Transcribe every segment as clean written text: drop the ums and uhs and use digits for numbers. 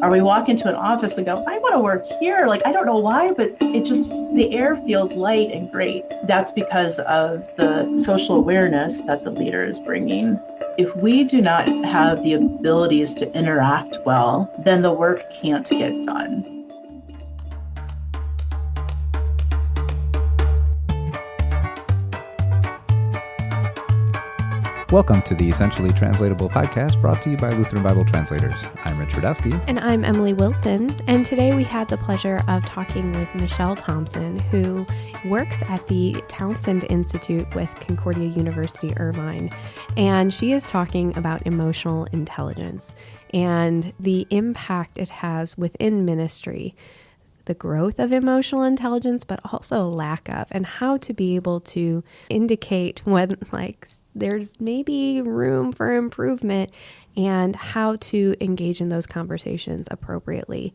Or we walk into an office and go, I want to work here. Like, I don't know why, but the air feels light and great. That's because of the social awareness that the leader is bringing. If we do not have the abilities to interact well, then the work can't get done. Welcome to the Essentially Translatable podcast brought to you by Lutheran Bible Translators. I'm Rich Radowski. And I'm Emily Wilson. And today we had the pleasure of talking with Michelle Thompson, who works at the Townsend Institute with Concordia University, Irvine. And she is talking about emotional intelligence and the impact it has within ministry, the growth of emotional intelligence, but also lack of, and how to be able to indicate when, there's maybe room for improvement and how to engage in those conversations appropriately.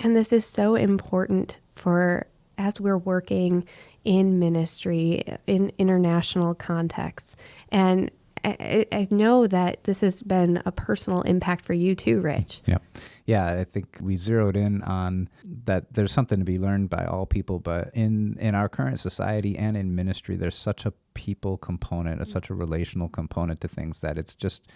And this is so important for as we're working in ministry, in international contexts. And I know that this has been a personal impact for you too, Rich. Yeah, I think we zeroed in on that there's something to be learned by all people, but in our current society and in ministry, there's such a people component, such a relational component to things that it's just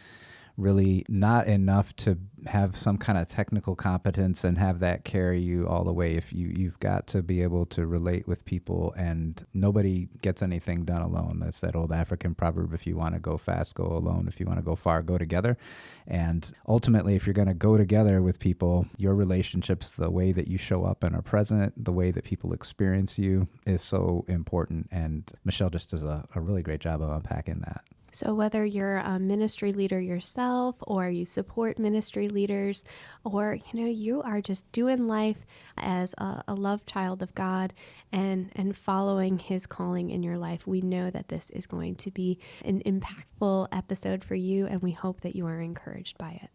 really not enough to have some kind of technical competence and have that carry you all the way. If you've got to be able to relate with people, and nobody gets anything done alone. That's that old African proverb, if you want to go fast, go alone. If you want to go far, go together. And ultimately, if you're going to go together with people, your relationships, the way that you show up and are present, the way that people experience you is so important. And Michelle just does a really great job of unpacking that. So whether you're a ministry leader yourself, or you support ministry leaders, or you are just doing life as a loved child of God and following His calling in your life, we know that this is going to be an impactful episode for you, and we hope that you are encouraged by it.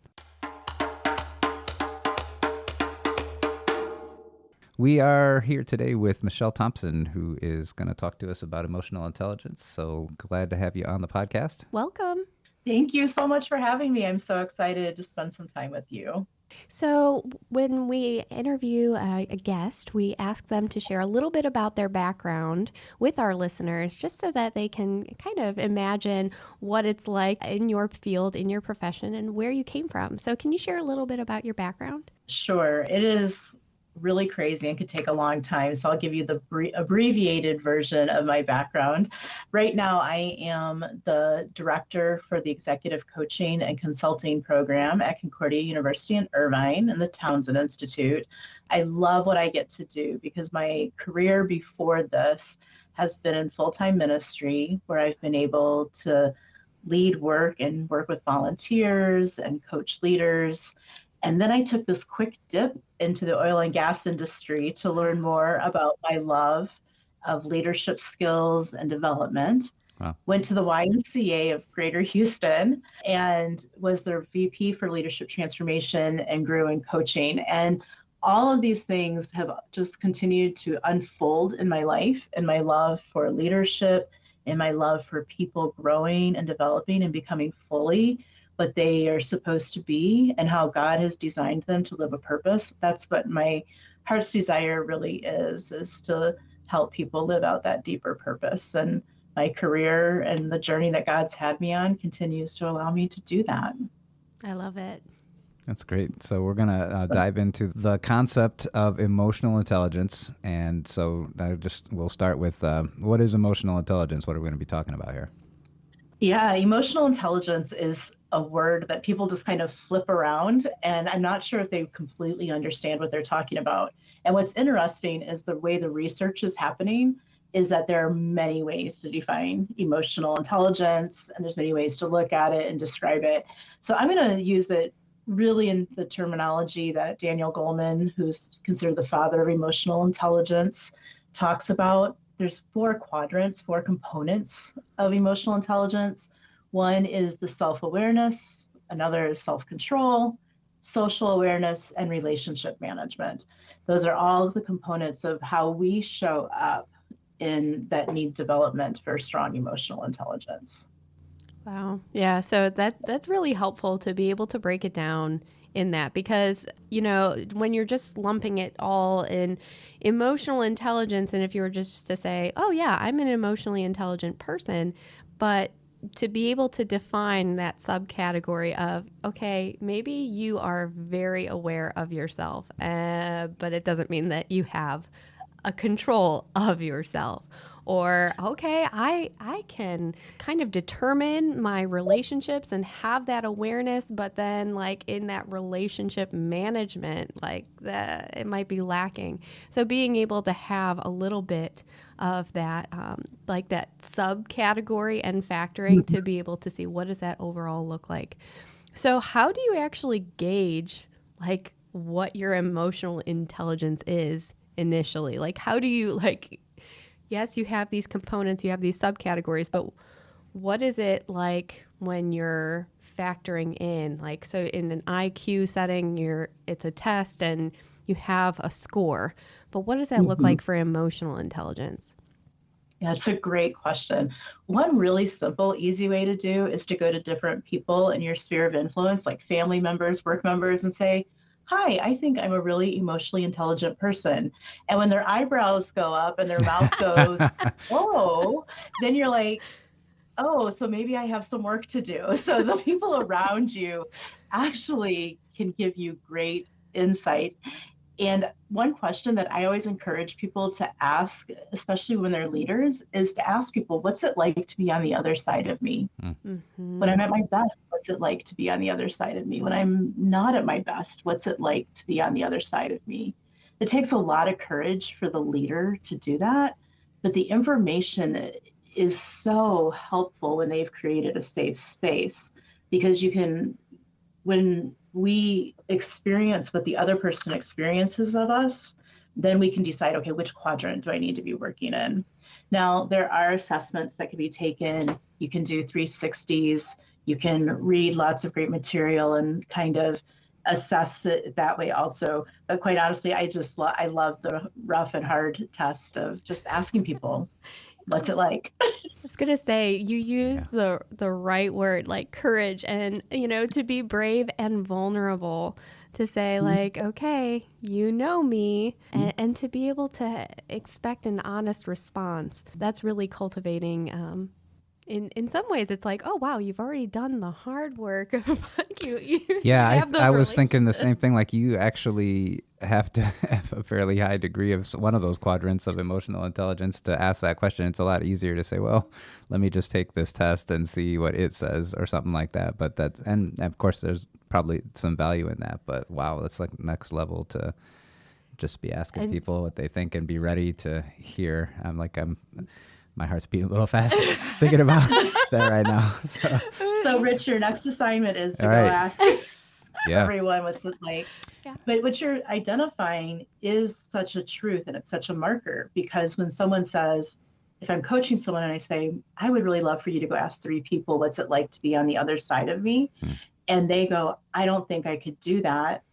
We are here today with Michelle Thompson, who is going to talk to us about emotional intelligence. So glad to have you on the podcast. Welcome. Thank you so much for having me. I'm so excited to spend some time with you. So when we interview a guest, we ask them to share a little bit about their background with our listeners, just so that they can kind of imagine what it's like in your field, in your profession, and where you came from. So can you share a little bit about your background? Sure. It is really crazy and could take a long time. So I'll give you the abbreviated version of my background. Right now, I am the director for the executive coaching and consulting program at Concordia University in Irvine and the Townsend Institute. I love what I get to do because my career before this has been in full-time ministry, where I've been able to lead work and work with volunteers and coach leaders. And then I took this quick dip into the oil and gas industry to learn more about my love of leadership skills and development. Wow. Went to the YMCA of Greater Houston and was their VP for leadership transformation and grew in coaching. And all of these things have just continued to unfold in my life, and my love for leadership and my love for people growing and developing and becoming fully what they are supposed to be and how God has designed them to live a purpose. That's what my heart's desire really is to help people live out that deeper purpose. And my career and the journey that God's had me on continues to allow me to do that. I love it. That's great. So we're going to dive into the concept of emotional intelligence. And so we'll start with what is emotional intelligence? What are we going to be talking about here? Yeah, emotional intelligence is a word that people just kind of flip around, and I'm not sure if they completely understand what they're talking about. And what's interesting is the way the research is happening is that there are many ways to define emotional intelligence, and there's many ways to look at it and describe it. So I'm going to use it really in the terminology that Daniel Goleman, who's considered the father of emotional intelligence, talks about. There's 4 quadrants, 4 components of emotional intelligence. One is the self-awareness, another is self-control, social awareness, and relationship management. Those are all of the components of how we show up in that need development for strong emotional intelligence. Wow. Yeah. So that's really helpful to be able to break it down in that? Because, when you're just lumping it all in emotional intelligence, and if you were just to say, oh yeah, I'm an emotionally intelligent person, but to be able to define that subcategory of, okay, maybe you are very aware of yourself, but it doesn't mean that you have a control of yourself. Or, okay, I can kind of determine my relationships and have that awareness, but then like in that relationship management, like that, it might be lacking. So being able to have a little bit of that, like that subcategory and factoring to be able to see what does that overall look like. So how do you actually gauge like what your emotional intelligence is initially? Like, how do you like, yes, you have these components, you have these subcategories, but what is it like when you're factoring in? Like, so in an IQ setting, it's a test and you have a score, but what does that look like for emotional intelligence? Yeah, it's a great question. One really simple, easy way to do is to go to different people in your sphere of influence, like family members, work members, and say, hi, I think I'm a really emotionally intelligent person. And when their eyebrows go up and their mouth goes, oh, then you're like, oh, so maybe I have some work to do. So the people around you actually can give you great insight. And one question that I always encourage people to ask, especially when they're leaders, is to ask people, what's it like to be on the other side of me? Mm-hmm. When I'm at my best, what's it like to be on the other side of me? When I'm not at my best, what's it like to be on the other side of me? It takes a lot of courage for the leader to do that, but the information is so helpful when they've created a safe space, because you can, when we experience what the other person experiences of us, then we can decide, okay, which quadrant do I need to be working in? Now, there are assessments that can be taken. You can do 360s. You can read lots of great material and kind of assess it that way also. But quite honestly, I love the rough and hard test of just asking people, what's it like? I was gonna say you use the right word, like courage, and to be brave and vulnerable, to say like, okay, you know me, and to be able to expect an honest response. That's really cultivating. In some ways, it's like, oh wow, you've already done the hard work. Like you Yeah, have those I was thinking the same thing. Like, you actually have to have a fairly high degree of one of those quadrants of emotional intelligence to ask that question. It's a lot easier to say, well, let me just take this test and see what it says or something like that. But that's, and of course, there's probably some value in that. But wow, that's like next level to just be asking people what they think and be ready to hear. My heart's beating a little fast thinking about that right now. So Rich, your next assignment is to go ask everyone what's it like. Yeah. But what you're identifying is such a truth, and it's such a marker, because when someone says, if I'm coaching someone and I say, I would really love for you to go ask 3 people, what's it like to be on the other side of me? And they go, I don't think I could do that.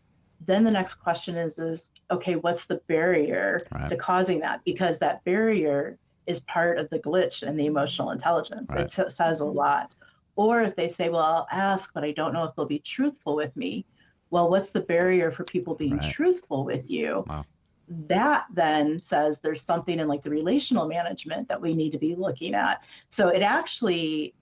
Then the next question is okay, what's the barrier to causing that? Because that barrier is part of the glitch in the emotional intelligence. It says a lot. Or if they say, well, I'll ask, but I don't know if they'll be truthful with me. Well, what's the barrier for people being truthful with you? Wow. That then says there's something in like the relational management that we need to be looking at. So it actually,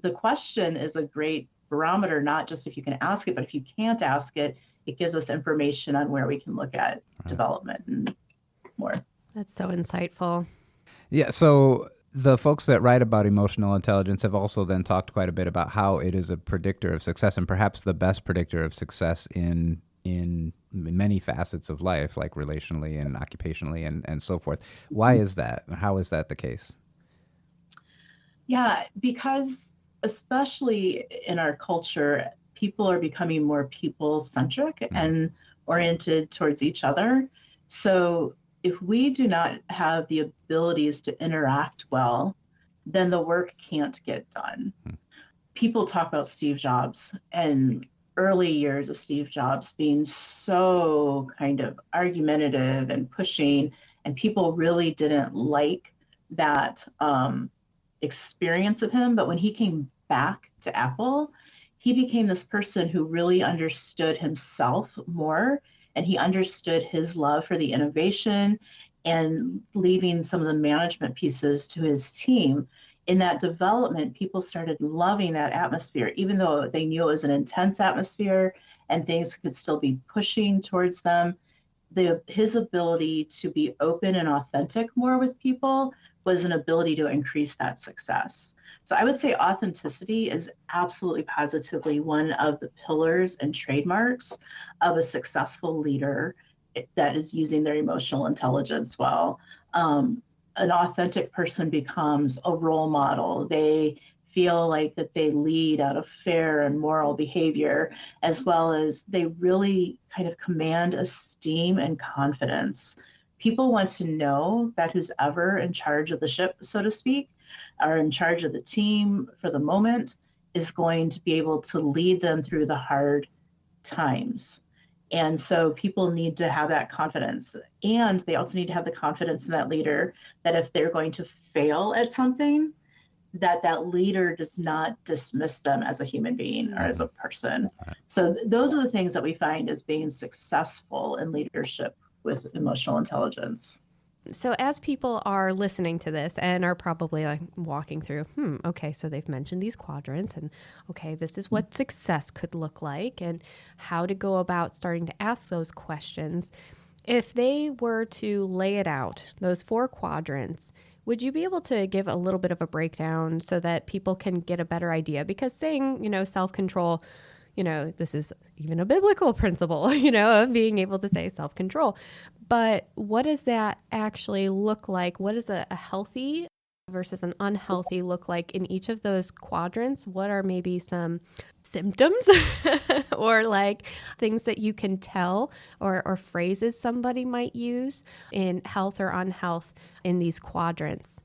the question is a great barometer, not just if you can ask it, but if you can't ask it, it gives us information on where we can look at development and more. That's so insightful. Yeah, so the folks that write about emotional intelligence have also then talked quite a bit about how it is a predictor of success, and perhaps the best predictor of success in many facets of life, like relationally and occupationally and so forth. Why is that? How is that the case? Yeah, because especially in our culture, people are becoming more people-centric and oriented towards each other. So if we do not have the abilities to interact well, then the work can't get done. People talk about Steve Jobs and early years of Steve Jobs being so kind of argumentative and pushing, and people really didn't like that experience of him. But when he came back to Apple, he became this person who really understood himself more, and he understood his love for the innovation and leaving some of the management pieces to his team. In that development, people started loving that atmosphere, even though they knew it was an intense atmosphere and things could still be pushing towards them. His ability to be open and authentic more with people was an ability to increase that success. So I would say authenticity is absolutely positively one of the pillars and trademarks of a successful leader that is using their emotional intelligence well. An authentic person becomes a role model. They feel like that they lead out of fair and moral behavior, as well as they really kind of command esteem and confidence. People want to know that who's ever in charge of the ship, so to speak, or in charge of the team for the moment, is going to be able to lead them through the hard times. And so people need to have that confidence. And they also need to have the confidence in that leader that if they're going to fail at something, that leader does not dismiss them as a human being or as a person. So those are the things that we find as being successful in leadership with emotional intelligence. So as people are listening to this and are probably like walking through, okay, so they've mentioned these quadrants and okay, this is what success could look like and how to go about starting to ask those questions. If they were to lay it out, those 4 quadrants, would you be able to give a little bit of a breakdown so that people can get a better idea? Because saying, self-control, this is even a biblical principle, of being able to say self-control. But what does that actually look like? What does a healthy versus an unhealthy look like in each of those quadrants? What are maybe some symptoms or like things that you can tell or phrases somebody might use in health or unhealth in these quadrants?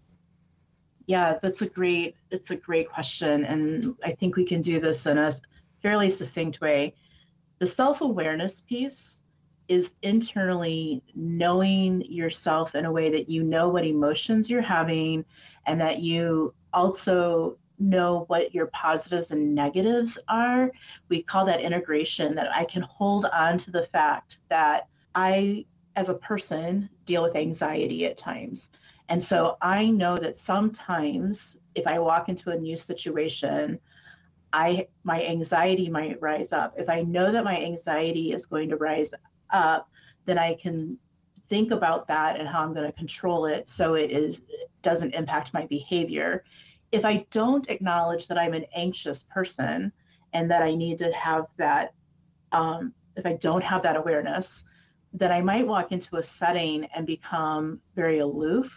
Yeah, it's a great question. And I think we can do this in a fairly succinct way. The self-awareness piece is internally knowing yourself in a way that you know what emotions you're having and that you also know what your positives and negatives are. We call that integration, that I can hold on to the fact that I, as a person, deal with anxiety at times. And so I know that sometimes if I walk into a new situation, my anxiety might rise up. If I know that my anxiety is going to rise up, then I can think about that and how I'm going to control it so it doesn't impact my behavior. If I don't acknowledge that I'm an anxious person and that I need to have that, if I don't have that awareness, then I might walk into a setting and become very aloof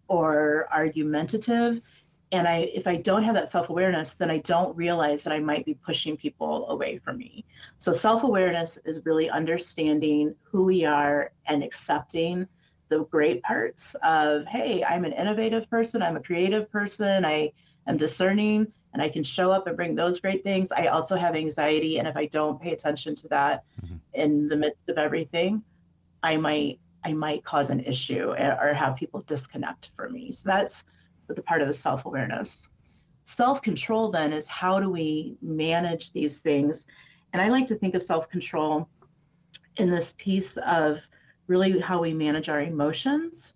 or argumentative. And if I don't have that self-awareness, then I don't realize that I might be pushing people away from me. So self-awareness is really understanding who we are and accepting the great parts of, hey, I'm an innovative person, I'm a creative person, I am discerning, and I can show up and bring those great things. I also have anxiety, and if I don't pay attention to that in the midst of everything, I might cause an issue or have people disconnect from me. So that's the part of the self-awareness. Self-control then is how do we manage these things? And I like to think of self-control in this piece of really how we manage our emotions.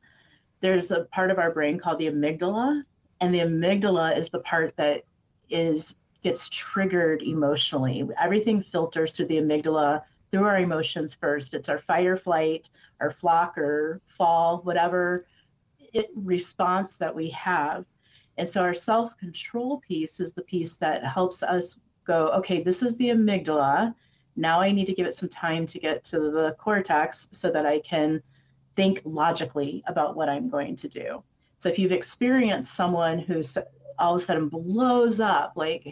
There's a part of our brain called the amygdala, and the amygdala is the part that gets triggered emotionally. Everything filters through the amygdala, through our emotions first. It's our fight or flight, our flock or fall, whatever response that we have. And so our self-control piece is the piece that helps us go, okay, this is the amygdala. Now I need to give it some time to get to the cortex so that I can think logically about what I'm going to do. So if you've experienced someone who all of a sudden blows up, like,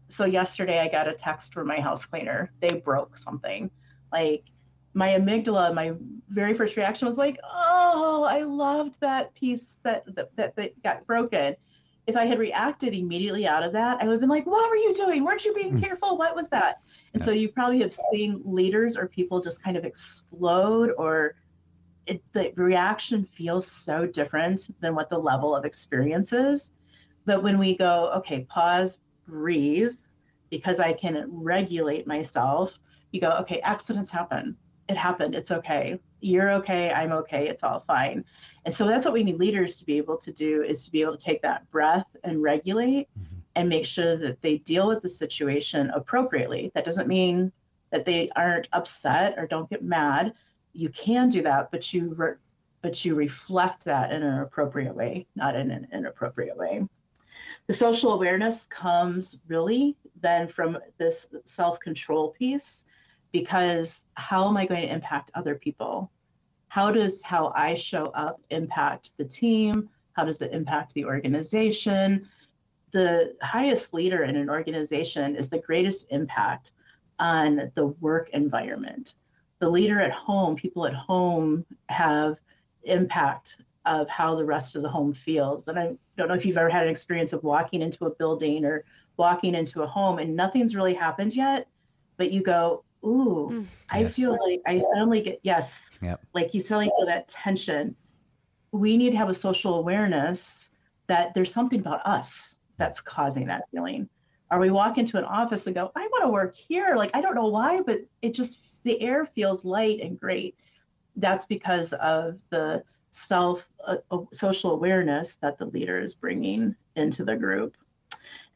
so yesterday I got a text from my house cleaner. They broke something. Like, my amygdala, my very first reaction was like, oh, I loved that piece that got broken. If I had reacted immediately out of that, I would have been like, what were you doing? Weren't you being careful? What was that? And so you probably have seen leaders or people just kind of explode, or the reaction feels so different than what the level of experience is. But when we go, okay, pause, breathe, because I can regulate myself. You go, okay, accidents happen. It happened. It's okay. You're okay. I'm okay. It's all fine. And so that's what we need leaders to be able to do, is to be able to take that breath and regulate and make sure that they deal with the situation appropriately. That doesn't mean that they aren't upset or don't get mad. You can do that, but you reflect that in an appropriate way, not in an inappropriate way. The social awareness comes really then from this self-control piece, because how am I going to impact other people? How does how I show up impact the team? How does it impact the organization? The highest leader in an organization is the greatest impact on the work environment. The leader at home, people at home have impact of how the rest of the home feels. And I don't know if you've ever had an experience of walking into a building or walking into a home and nothing's really happened yet, but you go, ooh, I feel like I suddenly get, like you suddenly feel that tension. We need to have a social awareness that there's something about us that's causing that feeling. Or we walk into an office and go, I want to work here. Like, I don't know why, but it just, the air feels light and great. That's because of the social awareness that the leader is bringing into the group.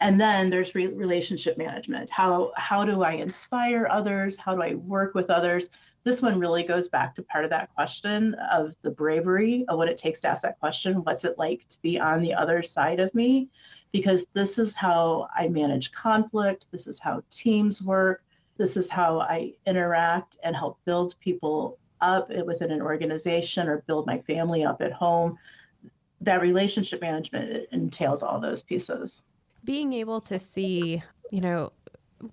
And then there's relationship management. How do I inspire others? How do I work with others? This one really goes back to part of that question of the bravery of what it takes to ask that question. What's it like to be on the other side of me? Because this is how I manage conflict. This is how teams work. This is how I interact and help build people up within an organization or build my family up at home. That relationship management entails all those pieces. Being able to see,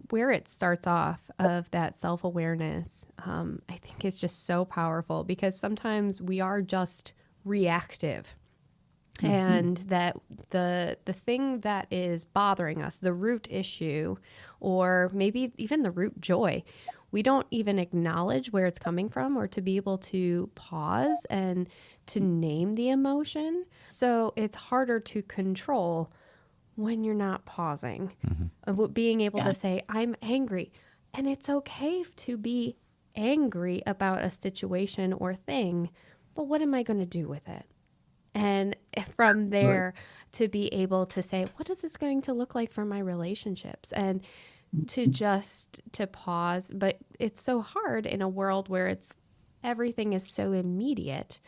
where it starts off of that self-awareness, I think is just so powerful, because sometimes we are just reactive. And that the thing that is bothering us, the root issue, or maybe even the root joy, we don't even acknowledge where it's coming from, or to be able to pause and to name the emotion. So it's harder to control when you're not pausing. Being able to say, I'm angry. And it's okay to be angry about a situation or thing, but what am I going to do with it? And from there, to be able to say, what is this going to look like for my relationships? And to pause. But it's so hard in a world where everything is so immediate.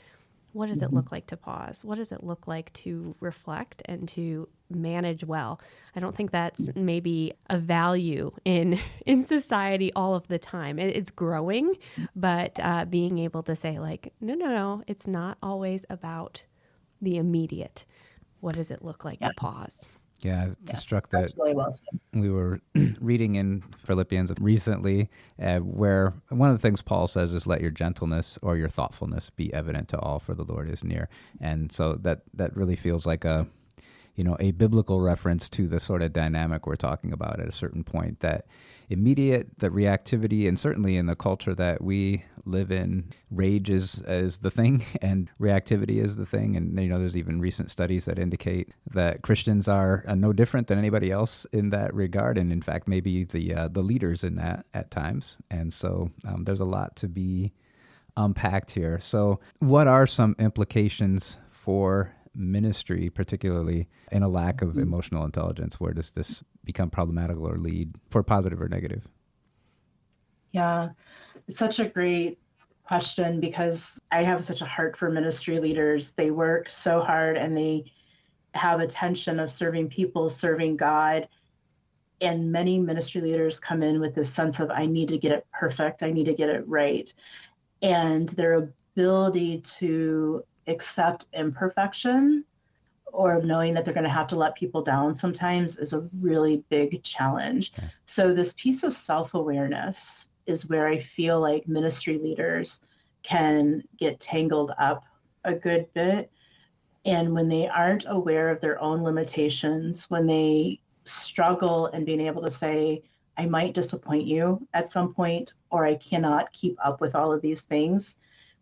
What does it look like to pause? What does it look like to reflect and to manage well? I don't think that's maybe a value in society all of the time. It's growing, but being able to say, like, no, it's not always about the immediate. What does it look like to pause? Yeah, struck that really well said. We were reading in Philippians recently where one of the things Paul says is, let your gentleness or your thoughtfulness be evident to all, for the Lord is near. And so that really feels like a biblical reference to the sort of dynamic we're talking about at a certain point, that immediate, the reactivity, and certainly in the culture that we live in, rage is the thing and reactivity is the thing. And, there's even recent studies that indicate that Christians are no different than anybody else in that regard. And in fact, maybe the leaders in that at times. And so there's a lot to be unpacked here. So what are some implications for ministry, particularly in a lack of emotional intelligence? Where does this become problematical or lead, for positive or negative? Yeah, it's such a great question, because I have such a heart for ministry leaders. They work so hard and they have a tension of serving people, serving God. And many ministry leaders come in with this sense of, I need to get it perfect. I need to get it right. And their ability to accept imperfection, or knowing that they're going to have to let people down sometimes, is a really big challenge. Okay. So this piece of self-awareness is where I feel like ministry leaders can get tangled up a good bit. And when they aren't aware of their own limitations, when they struggle in being able to say, I might disappoint you at some point, or I cannot keep up with all of these things,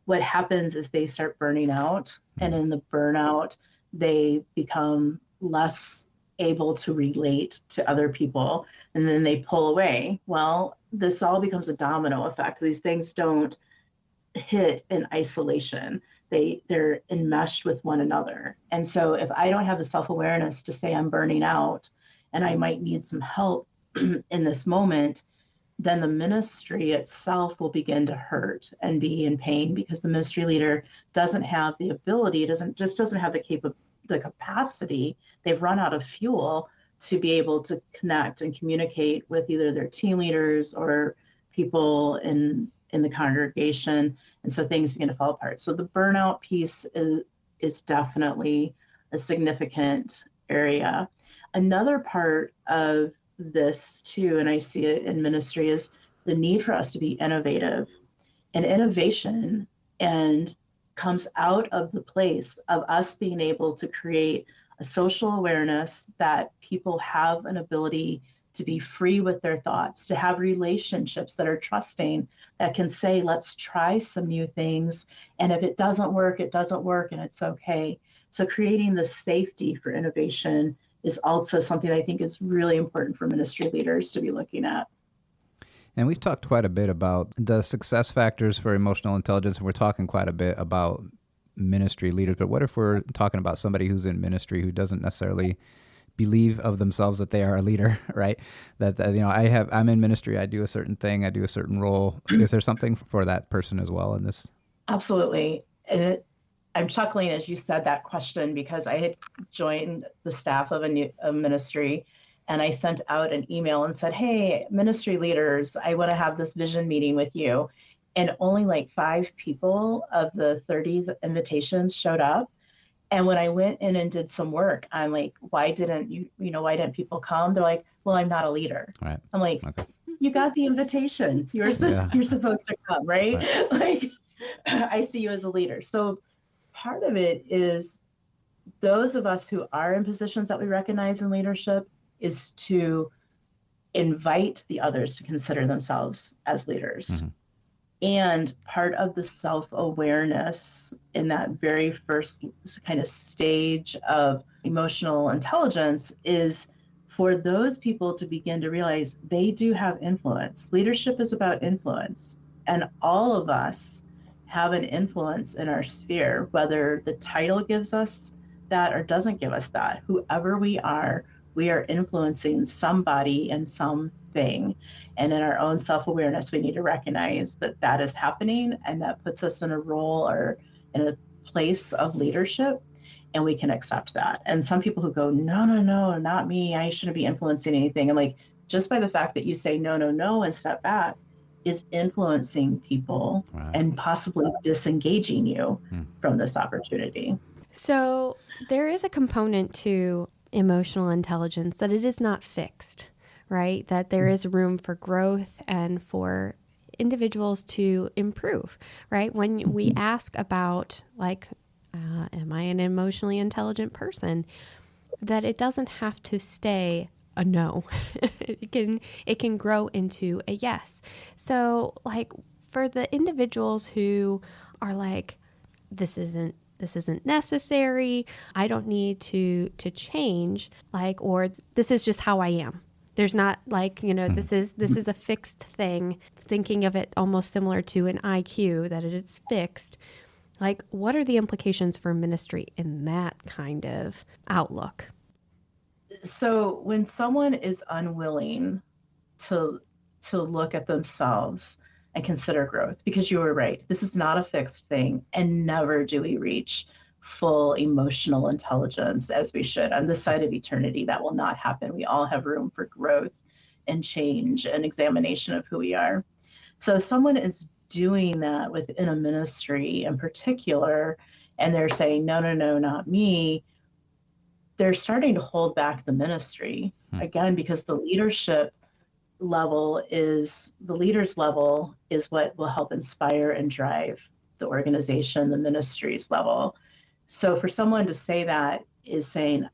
what happens is they start burning out. And in the burnout, they become less able to relate to other people, and then they pull away. Well, this all becomes a domino effect. These things don't hit in isolation. They're enmeshed with one another. And so if I don't have the self-awareness to say I'm burning out and I might need some help in this moment, then the ministry itself will begin to hurt and be in pain, because the ministry leader doesn't have the ability, doesn't have the capacity. They've run out of fuel to be able to connect and communicate with either their team leaders or people in the congregation. And so things begin to fall apart. So the burnout piece is definitely a significant area. Another part of this too, and I see it in ministry, is the need for us to be innovative. And innovation comes out of the place of us being able to create a social awareness that people have an ability to be free with their thoughts, to have relationships that are trusting, that can say, let's try some new things. And if it doesn't work, it doesn't work, and it's okay. So creating the safety for innovation is also something I think is really important for ministry leaders to be looking at. And we've talked quite a bit about the success factors for emotional intelligence, and we're talking quite a bit about ministry leaders. But what if we're talking about somebody who's in ministry who doesn't necessarily believe of themselves that they are a leader, right? That I'm in ministry, I do a certain thing, I do a certain role. Is there something for that person as well in this? Absolutely. And I'm chuckling as you said that question, because I had joined the staff of a ministry, and I sent out an email and said, hey, ministry leaders, I want to have this vision meeting with you. And only like 5 people of the 30 invitations showed up. And when I went in and did some work, I'm like, why didn't why didn't people come? They're like, well, I'm not a leader. Right. I'm like, okay, you got the invitation. You're supposed to come, right? Like, I see you as a leader. So part of it is those of us who are in positions that we recognize in leadership is to invite the others to consider themselves as leaders. Mm-hmm. And part of the self-awareness in that very first kind of stage of emotional intelligence is for those people to begin to realize they do have influence. Leadership is about influence. And all of us have an influence in our sphere, whether the title gives us that or doesn't give us that. Whoever we are influencing somebody and something. And in our own self-awareness, we need to recognize that that is happening, and that puts us in a role or in a place of leadership, and we can accept that. And some people who go, no, not me, I shouldn't be influencing anything. I'm like, just by the fact that you say no, and step back is influencing people and possibly disengaging you from this opportunity. So there is a component to emotional intelligence that it is not fixed, right? That there is room for growth and for individuals to improve, right? When we ask about am I an emotionally intelligent person, that it doesn't have to stay a no. It can grow into a yes. So for the individuals who are like, this isn't necessary, I don't need to change, or this is just how I am. There's not this is a fixed thing, thinking of it almost similar to an IQ, that it is fixed. What are the implications for ministry in that kind of outlook? So when someone is unwilling to look at themselves and consider growth, because you were right, this is not a fixed thing, and never do we reach full emotional intelligence as we should. On this side of eternity, that will not happen. We all have room for growth and change and examination of who we are. So if someone is doing that within a ministry in particular, and they're saying, no, not me, they're starting to hold back the ministry, again, because the leader's level is what will help inspire and drive the organization, the ministry's level. So for someone to say that is saying,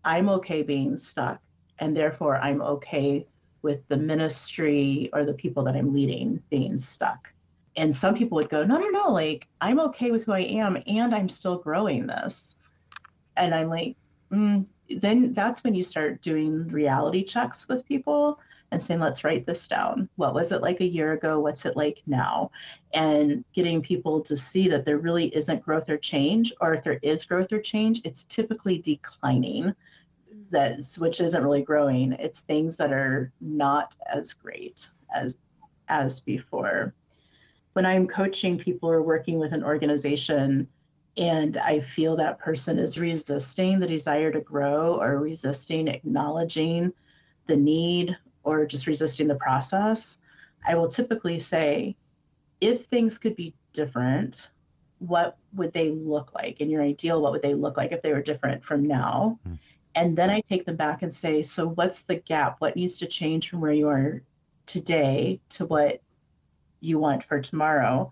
I'm okay being stuck, and therefore I'm okay with the ministry or the people that I'm leading being stuck. And some people would go, no, I'm okay with who I am, and I'm still growing this. And I'm like, then that's when you start doing reality checks with people and saying, let's write this down. What was it like a year ago? What's it like now? And getting people to see that there really isn't growth or change, or if there is growth or change, it's typically declining, which isn't really growing. It's things that are not as great as before. When I'm coaching people or working with an organization and I feel that person is resisting the desire to grow or resisting acknowledging the need or just resisting the process, I will typically say, if things could be different, what would they look like? In your ideal, what would they look like if they were different from now? Mm. And then I take them back and say, so what's the gap? What needs to change from where you are today to what you want for tomorrow?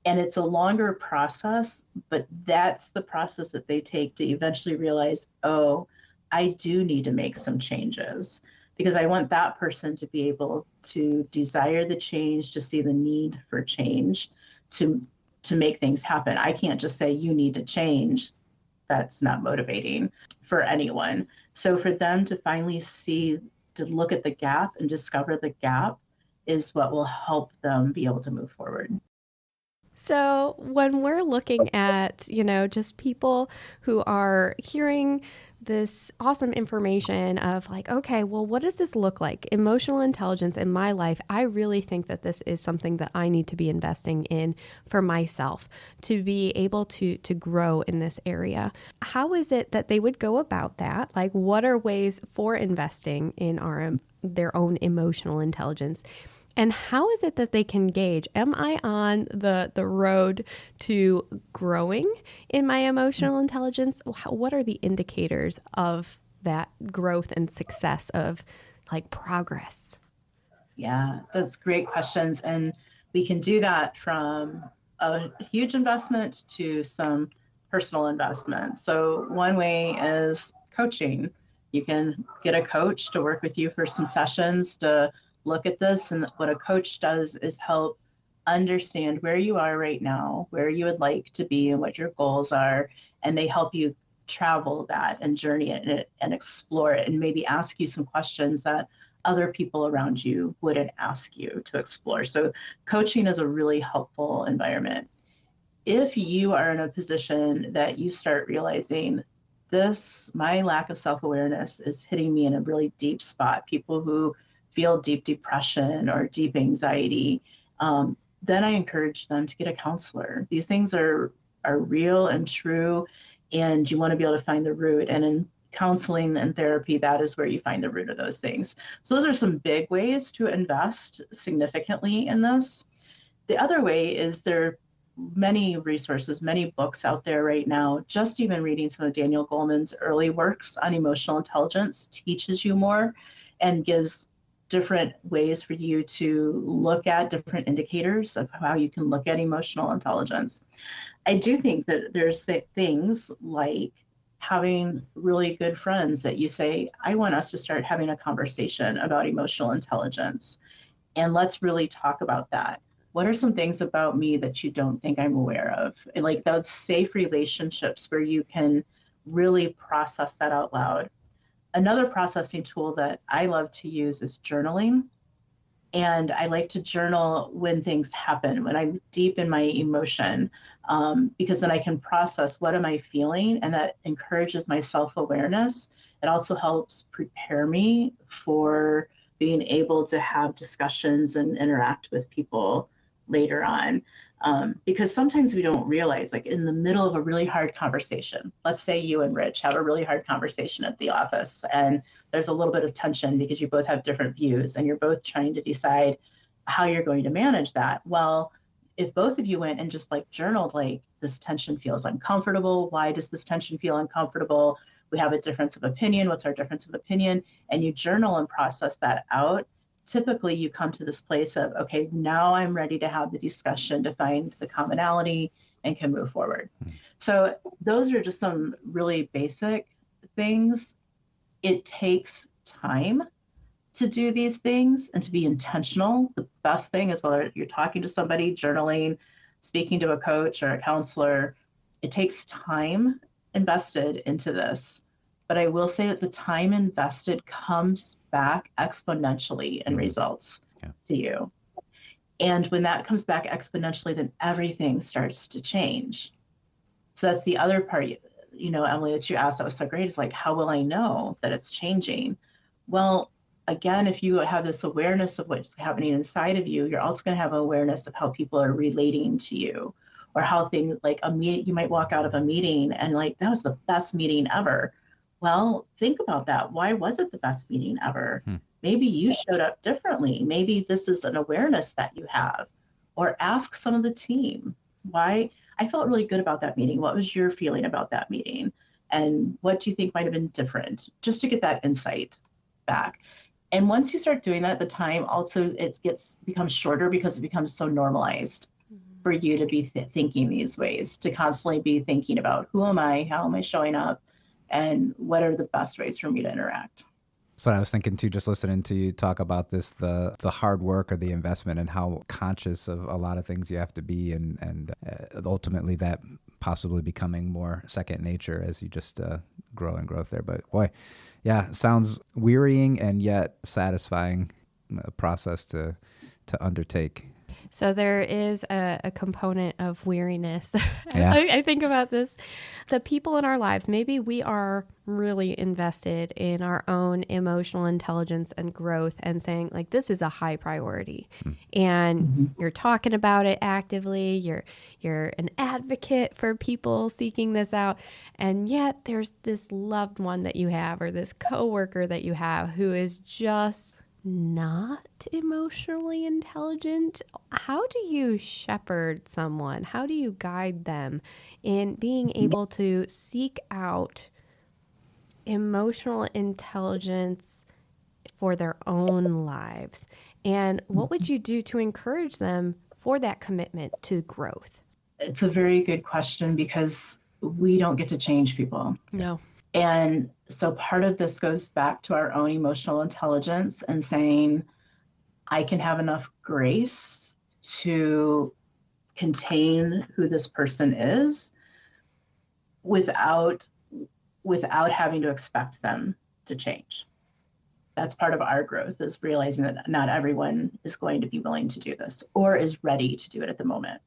And it's a longer process, but that's the process that they take to eventually realize, oh, I do need to make some changes, because I want that person to be able to desire the change, to see the need for change, to make things happen. I can't just say you need to change. That's not motivating for anyone. So for them to finally see, to look at the gap and discover the gap is what will help them be able to move forward. So when we're looking at, just people who are hearing this awesome information of like, okay, well, what does this look like? Emotional intelligence in my life. I really think that this is something that I need to be investing in for myself to be able to grow in this area. How is it that they would go about that? Like, what are ways for investing in their own emotional intelligence? And how is it that they can gauge, am I on the road to growing in my emotional intelligence? What are the indicators of that growth and success of like progress? Yeah, that's great questions. And we can do that from a huge investment to some personal investment. So one way is coaching. You can get a coach to work with you for some sessions to look at this, and what a coach does is help understand where you are right now, where you would like to be, and what your goals are, and they help you travel that and journey it and explore it, and maybe ask you some questions that other people around you wouldn't ask you to explore. So coaching is a really helpful environment. If you are in a position that you start realizing my lack of self-awareness is hitting me in a really deep spot, people who feel deep depression or deep anxiety, then I encourage them to get a counselor. These things are real and true, and you want to be able to find the root. And in counseling and therapy, that is where you find the root of those things. So those are some big ways to invest significantly in this. The other way is there are many resources, many books out there right now. Just even reading some of Daniel Goleman's early works on emotional intelligence teaches you more and gives different ways for you to look at different indicators of how you can look at emotional intelligence. I do think that there's things like having really good friends that you say, I want us to start having a conversation about emotional intelligence, and let's really talk about that. What are some things about me that you don't think I'm aware of? And like those safe relationships where you can really process that out loud. Another processing tool that I love to use is journaling. And I like to journal when things happen, when I'm deep in my emotion, because then I can process what am I feeling, and that encourages my self-awareness. It also helps prepare me for being able to have discussions and interact with people later on. Because sometimes we don't realize, like in the middle of a really hard conversation, let's say you and Rich have a really hard conversation at the office, and there's a little bit of tension because you both have different views and you're both trying to decide how you're going to manage that. Well, if both of you went and just like journaled, like this tension feels uncomfortable. Why does this tension feel uncomfortable? We have a difference of opinion. What's our difference of opinion? And you journal and process that out. Typically you come to this place of, okay, now I'm ready to have the discussion to find the commonality and can move forward. So those are just some really basic things. It takes time to do these things and to be intentional. The best thing is whether you're talking to somebody, journaling, speaking to a coach or a counselor, it takes time invested into this. But I will say that the time invested comes back exponentially in results to you. And when that comes back exponentially, then everything starts to change. So that's the other part, Emily, that you asked that was so great, is like, how will I know that it's changing? Well, again, if you have this awareness of what's happening inside of you, you're also going to have awareness of how people are relating to you, or how things like you might walk out of a meeting and like, that was the best meeting ever. Well, think about that. Why was it the best meeting ever? Maybe you showed up differently. Maybe this is an awareness that you have, or ask some of the team why. I felt really good about that meeting. What was your feeling about that meeting? And what do you think might have been different? Just to get that insight back. And once you start doing that, the time also becomes shorter because it becomes so normalized for you to be thinking these ways, to constantly be thinking about who am I, how am I showing up, and what are the best ways for me to interact. So I was thinking too, just listening to you talk about this, the hard work or the investment, and how conscious of a lot of things you have to be, and ultimately that possibly becoming more second nature as you just grow and growth there. But boy, yeah, sounds wearying and yet satisfying process to undertake. So there is a component of weariness. Yeah. I think about this. The people in our lives, maybe we are really invested in our own emotional intelligence and growth, and saying like, this is a high priority. And you're talking about it actively. You're an advocate for people seeking this out. And yet there's this loved one that you have, or this coworker that you have, who is just not emotionally intelligent. How do you shepherd someone? How do you guide them in being able to seek out emotional intelligence for their own lives? And what would you do to encourage them for that commitment to growth? It's a very good question, because we don't get to change people. No. And so part of this goes back to our own emotional intelligence and saying, I can have enough grace to contain who this person is without having to expect them to change. That's part of our growth, is realizing that not everyone is going to be willing to do this or is ready to do it at the moment.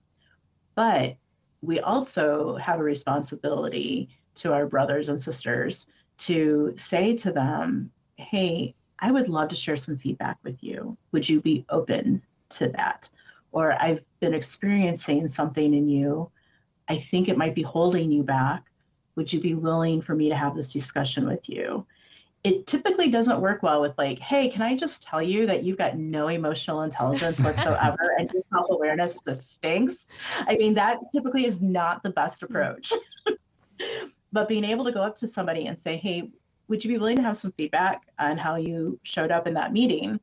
But we also have a responsibility to our brothers and sisters to say to them, hey, I would love to share some feedback with you. Would you be open to that? Or I've been experiencing something in you. I think it might be holding you back. Would you be willing for me to have this discussion with you? It typically doesn't work well with like, hey, can I just tell you that you've got no emotional intelligence whatsoever and your self-awareness just stinks? I mean, that typically is not the best approach. But being able to go up to somebody and say, hey, would you be willing to have some feedback on how you showed up in that meeting?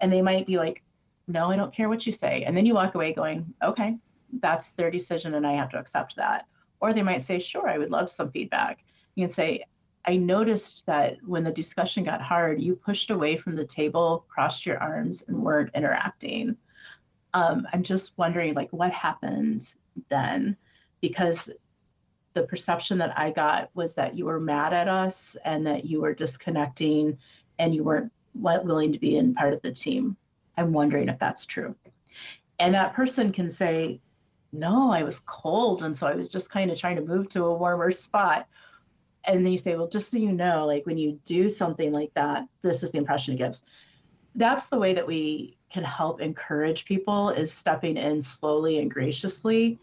And they might be like, no, I don't care what you say. And then you walk away going, okay, that's their decision and I have to accept that. Or they might say, sure, I would love some feedback. You can say, I noticed that when the discussion got hard, you pushed away from the table, crossed your arms, and weren't interacting. I'm just wondering, like, what happened then? Because the perception that I got was that you were mad at us and that you were disconnecting and you weren't willing to be in part of the team. I'm wondering if that's true. And that person can say, no, I was cold. And so I was just kind of trying to move to a warmer spot. And then you say, well, just so you know, like when you do something like that, this is the impression it gives. That's the way that we can help encourage people, is stepping in slowly and graciously,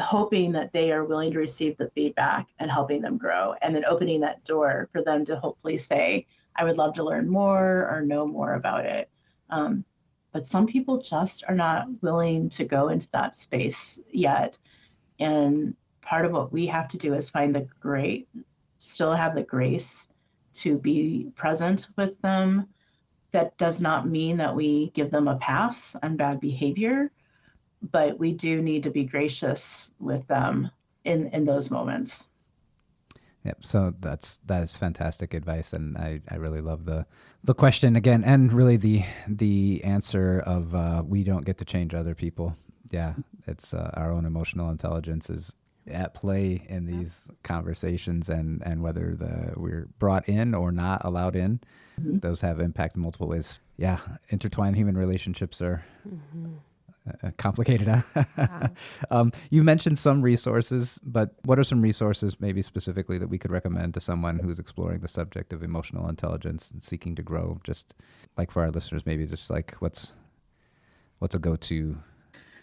hoping that they are willing to receive the feedback and helping them grow, and then opening that door for them to hopefully say, I would love to learn more or know more about it. But some people just are not willing to go into that space yet. And part of what we have to do is still have the grace to be present with them. That does not mean that we give them a pass on bad behavior, but we do need to be gracious with them in those moments. Yep. So that is fantastic advice, and I really love the question again, and really the answer of we don't get to change other people. Yeah, it's our own emotional intelligence is at play in these conversations, and whether we're brought in or not allowed in, those have impact in multiple ways. Yeah, intertwined human relationships are complicated. You mentioned some resources, but what are some resources maybe specifically that we could recommend to someone who's exploring the subject of emotional intelligence and seeking to grow? Just like for our listeners, maybe just like what's a go-to?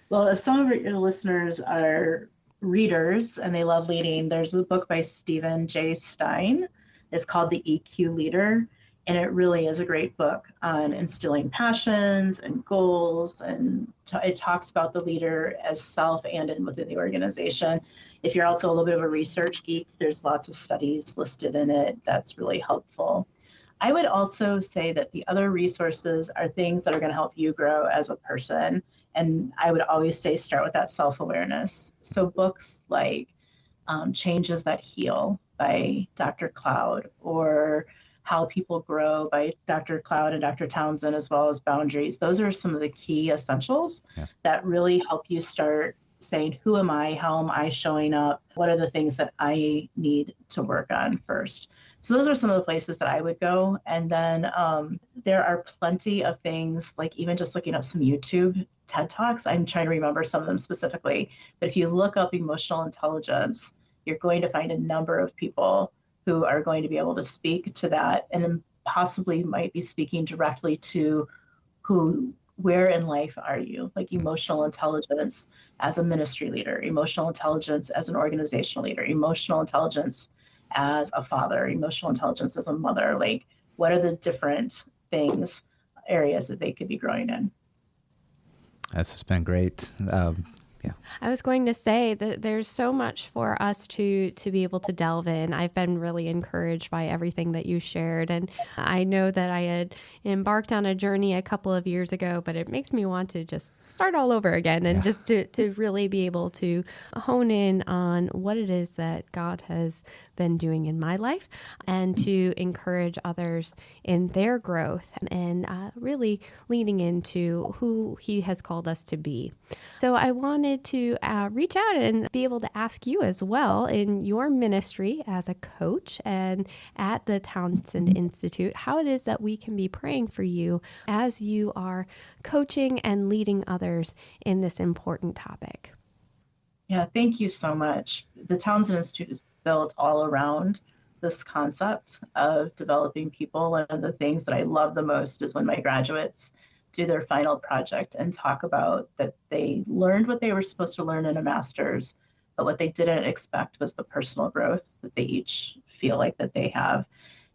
Well, if some of your listeners are readers and they love leading, there's a book by Stephen J. Stein. It's called The EQ Leader. And it really is a great book on instilling passions and goals. And it talks about the leader as self and within the organization. If you're also a little bit of a research geek, there's lots of studies listed in it. That's really helpful. I would also say that the other resources are things that are going to help you grow as a person. And I would always say start with that self-awareness. So books like Changes That Heal by Dr. Cloud, or How People Grow by Dr. Cloud and Dr. Townsend, as well as Boundaries. Those are some of the key essentials that really help you start saying, who am I? How am I showing up? What are the things that I need to work on first? So those are some of the places that I would go. And then there are plenty of things, like even just looking up some YouTube TED Talks. I'm trying to remember some of them specifically. But if you look up emotional intelligence, you're going to find a number of people who are going to be able to speak to that, and possibly might be speaking directly to where in life are you? Like emotional intelligence as a ministry leader, emotional intelligence as an organizational leader, emotional intelligence as a father, emotional intelligence as a mother. Like, what are the different areas that they could be growing in? This has been great. Yeah. I was going to say that there's so much for us to be able to delve in. I've been really encouraged by everything that you shared. And I know that I had embarked on a journey a couple of years ago, but it makes me want to just start all over again and just to really be able to hone in on what it is that God has been doing in my life, and to encourage others in their growth, and really leaning into who He has called us to be. So I wanted to reach out and be able to ask you as well, in your ministry as a coach and at the Townsend Institute, how it is that we can be praying for you as you are coaching and leading others in this important topic. Yeah, thank you so much. The Townsend Institute is built all around this concept of developing people. One of the things that I love the most is when my graduates do their final project and talk about that they learned what they were supposed to learn in a master's, but what they didn't expect was the personal growth that they each feel like that they have.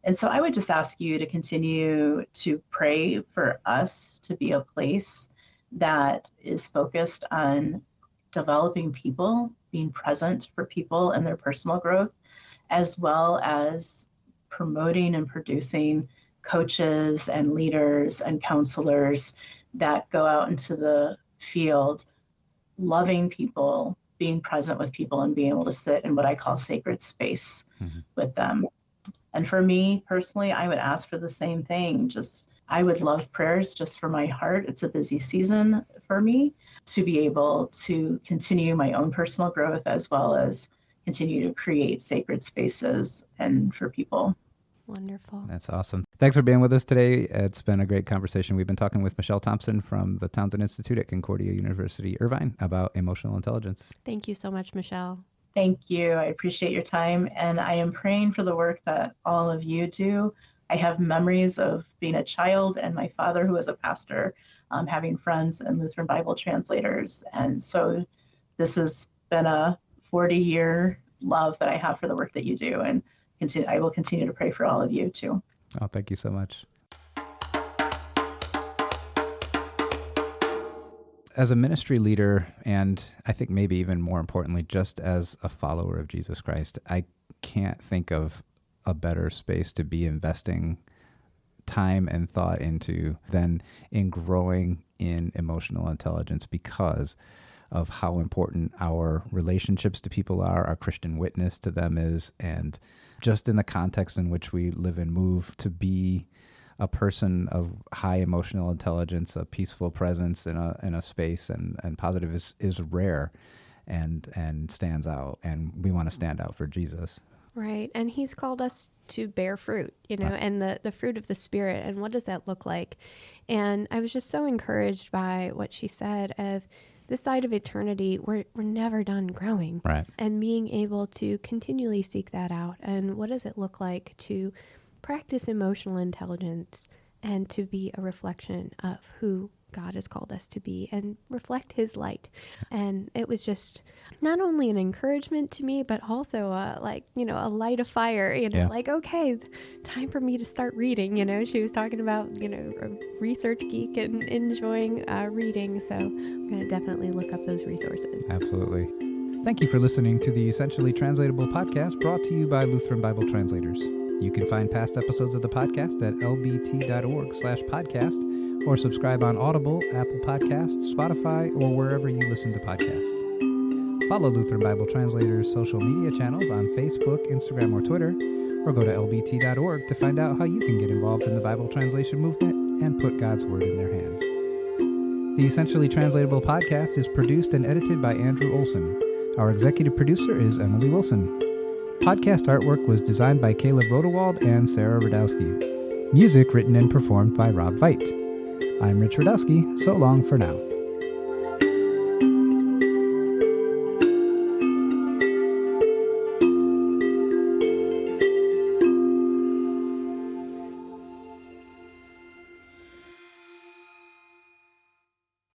And so I would just ask you to continue to pray for us to be a place that is focused on developing people, being present for people and their personal growth, as well as promoting and producing coaches and leaders and counselors that go out into the field, loving people, being present with people, and being able to sit in what I call sacred space with them. And for me personally, I would ask for the same thing. I would love prayers just for my heart. It's a busy season for me to be able to continue my own personal growth, as well as continue to create sacred spaces and for people. Wonderful. That's awesome. Thanks for being with us today. It's been a great conversation. We've been talking with Michelle Thompson from the Townsend Institute at Concordia University, Irvine, about emotional intelligence. Thank you so much, Michelle. Thank you. I appreciate your time. And I am praying for the work that all of you do. I have memories of being a child and my father, who was a pastor, having friends and Lutheran Bible translators. And so this has been a 40-year love that I have for the work that you do. And I will continue to pray for all of you too. Oh, thank you so much. As a ministry leader, and I think maybe even more importantly, just as a follower of Jesus Christ, I can't think of a better space to be investing time and thought into than in growing in emotional intelligence, because of how important our relationships to people are, our Christian witness to them is, and just in the context in which we live and move, to be a person of high emotional intelligence, a peaceful presence in a space and positive is rare. and stands out, and we want to stand out for Jesus. Right. And he's called us to bear fruit, Right. and the fruit of the Spirit. And what does that look like? And I was just so encouraged by what she said of this side of eternity, we're never done growing. Right. And being able to continually seek that out. And what does it look like to practice emotional intelligence and to be a reflection of who God has called us to be and reflect his light. And it was just not only an encouragement to me, but also a light of fire, Yeah. like, okay, time for me to start reading. She was talking about, a research geek and enjoying reading. So I'm going to definitely look up those resources. Absolutely. Thank you for listening to the Essentially Translatable podcast brought to you by Lutheran Bible Translators. You can find past episodes of the podcast at lbt.org/podcast or subscribe on Audible, Apple Podcasts, Spotify, or wherever you listen to podcasts. Follow Lutheran Bible Translators' social media channels on Facebook, Instagram, or Twitter, or go to lbt.org to find out how you can get involved in the Bible translation movement and put God's Word in their hands. The Essentially Translatable podcast is produced and edited by Andrew Olson. Our executive producer is Emily Wilson. Podcast artwork was designed by Caleb Rodewald and Sarah Radowski. Music written and performed by Rob Veit. I'm Rich Radowski. So long for now.